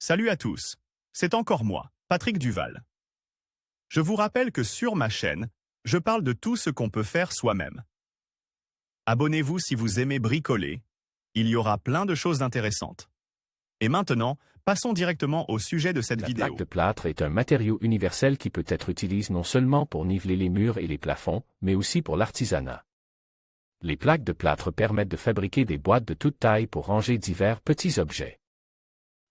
Salut à tous, c'est encore moi, Patrick Duval. Je vous rappelle que sur ma chaîne, je parle de tout ce qu'on peut faire soi-même. Abonnez-vous si vous aimez bricoler, il y aura plein de choses intéressantes. Et maintenant, passons directement au sujet de cette vidéo. La plaque de plâtre est un matériau universel qui peut être utilisé non seulement pour niveler les murs et les plafonds, mais aussi pour l'artisanat. Les plaques de plâtre permettent de fabriquer des boîtes de toute taille pour ranger divers petits objets.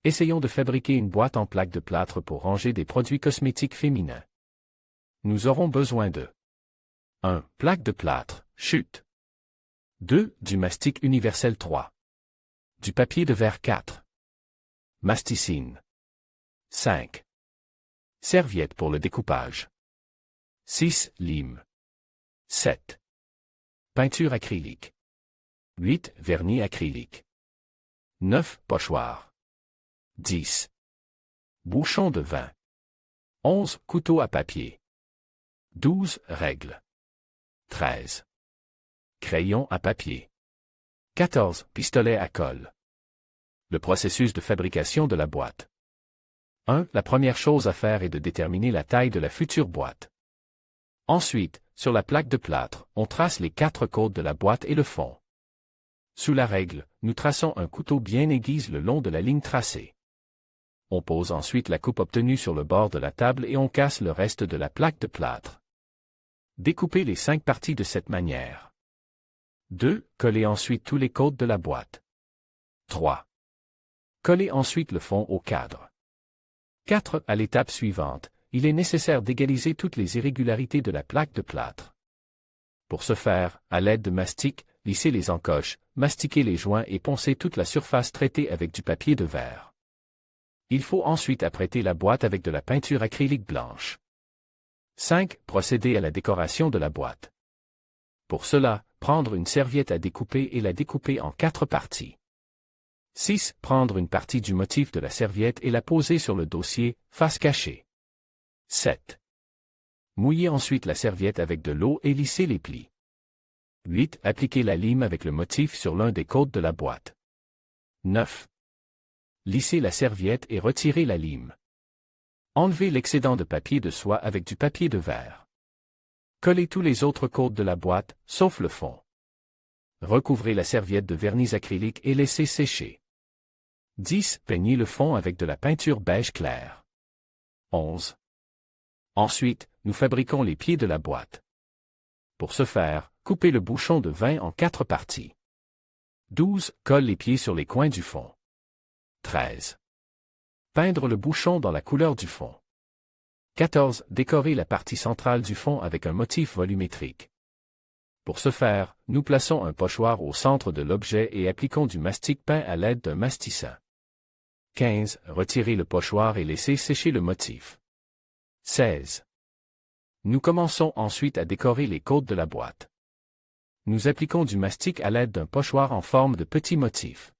Essayons de fabriquer une boîte en plaque de plâtre pour ranger des produits cosmétiques féminins. Nous aurons besoin de 1. Plaque de plâtre, chute. 2. Du mastic universel 3. Du papier de verre 4. Masticine. 5. Serviette pour le découpage. 6. Lime. 7. Peinture acrylique. 8. Vernis acrylique. 9. Pochoir. 10. Bouchon de vin. 11. Couteau à papier. 12. Règle. 13. Crayon à papier. 14. Pistolet à colle. Le processus de fabrication de la boîte. 1. La première chose à faire est de déterminer la taille de la future boîte. Ensuite, sur la plaque de plâtre, on trace les 4 côtes de la boîte et le fond. Sous la règle, nous traçons un couteau bien aiguisé le long de la ligne tracée. On pose ensuite la coupe obtenue sur le bord de la table et on casse le reste de la plaque de plâtre. Découpez les 5 parties de cette manière. 2. Collez ensuite tous les côtes de la boîte. 3. Collez ensuite le fond au cadre. 4. À l'étape suivante, il est nécessaire d'égaliser toutes les irrégularités de la plaque de plâtre. Pour ce faire, à l'aide de mastic, lissez les encoches, mastiquez les joints et poncez toute la surface traitée avec du papier de verre. Il faut ensuite apprêter la boîte avec de la peinture acrylique blanche. 5. Procéder à la décoration de la boîte. Pour cela, prendre une serviette à découper et la découper en 4 parties. 6. Prendre une partie du motif de la serviette et la poser sur le dossier, face cachée. 7. Mouillez ensuite la serviette avec de l'eau et lissez les plis. 8. Appliquez la lime avec le motif sur l'un des côtes de la boîte. 9. Lissez la serviette et retirez la lime. Enlevez l'excédent de papier de soie avec du papier de verre. Collez tous les autres côtes de la boîte, sauf le fond. Recouvrez la serviette de vernis acrylique et laissez sécher. 10. Peignez le fond avec de la peinture beige clair. 11. Ensuite, nous fabriquons les pieds de la boîte. Pour ce faire, coupez le bouchon de vin en 4 parties. 12. Colle les pieds sur les coins du fond. 13. Peindre le bouchon dans la couleur du fond. 14. Décorer la partie centrale du fond avec un motif volumétrique. Pour ce faire, nous plaçons un pochoir au centre de l'objet et appliquons du mastic peint à l'aide d'un masticin. 15. Retirez le pochoir et laissez sécher le motif. 16. Nous commençons ensuite à décorer les côtes de la boîte. Nous appliquons du mastic à l'aide d'un pochoir en forme de petit motif.